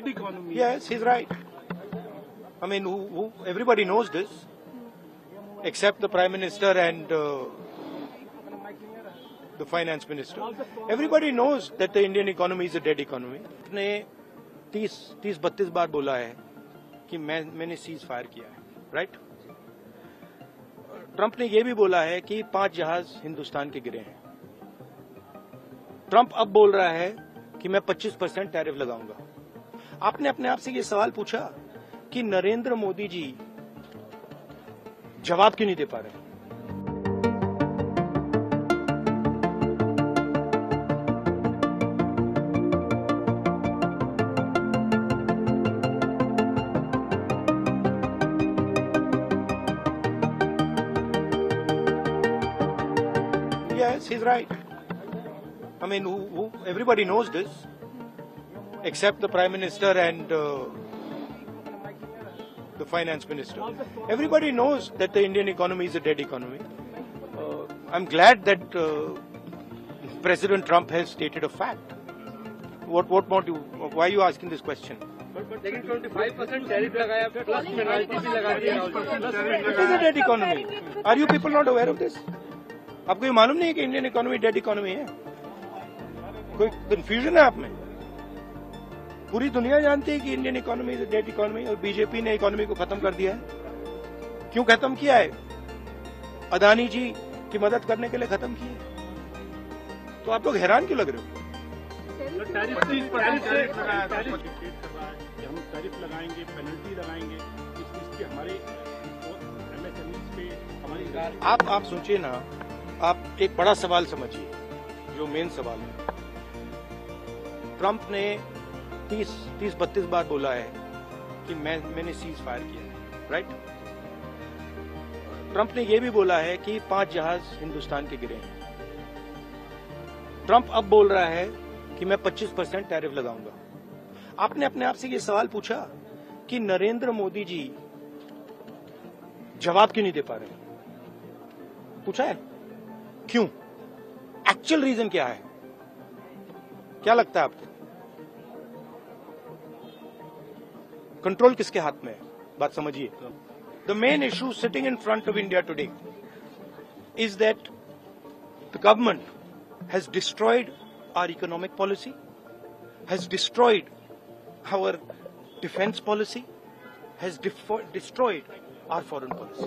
economy. Yes, he's right. I mean, everybody knows this, except the Prime Minister and the Finance Minister. Everybody knows that the Indian economy is a dead economy. उसने 30-32 बार बोला है कि मैंने cease fire किया है, right? Trump ने यह भी बोला है कि 5 जहाज हिंदुस्तान के गिरे हैं. ट्रंप अब बोल रहा है कि मैं 25% टैरिफ लगाऊंगा. आपने अपने आप से ये सवाल पूछा कि नरेंद्र मोदी जी जवाब क्यों नहीं दे पा रहे? Yes, he's right. I mean, everybody knows this, except the Prime Minister and the Finance Minister. Everybody knows that the Indian economy is a dead economy. I'm glad that President Trump has stated a fact. What more do you? Why are you asking this question? लेकिन 25% tariff लगाया, plus penalty भी लगा दी. It is a dead economy. Are you people not aware of this? आपको ये मालूम नहीं है कि इंडियन इकोनॉमी डेड इकोनॉमी है? कोई कंफ्यूजन है आप में? पूरी दुनिया जानती है कि Indian economy is dead economy और बीजेपी ने इकोनॉमी को खत्म कर दिया है. क्यों खत्म किया है? अदानी जी की मदद करने के लिए खत्म किया. तो आप लोग हैरान क्यों लग रहे हो? टैरिफ लगाएंगे, पेनल्टी लगाएंगे, इसकी हमारे एमएसएमई पे हमारी. आप सोचिए ना, आप एक बड़ा सवाल समझिए, जो मेन सवाल है. ट्रंप ने 30-32 बार बोला है कि मैंने सीज फायर किया है, राइट? ट्रंप ने यह भी बोला है कि 5 जहाज हिंदुस्तान के गिरे हैं. ट्रंप अब बोल रहा है कि मैं 25% टैरिफ लगाऊंगा. आपने अपने आप से ये सवाल पूछा कि नरेंद्र मोदी जी जवाब क्यों नहीं दे पा रहे? पूछा है? क्यों? एक्चुअल रीजन क्या है? क्या लगता है आपको? कंट्रोल किसके हाथ में है? बात समझिए. The main issue sitting in front of India today is that the government has destroyed our economic policy, has destroyed our defence policy, has destroyed our foreign policy.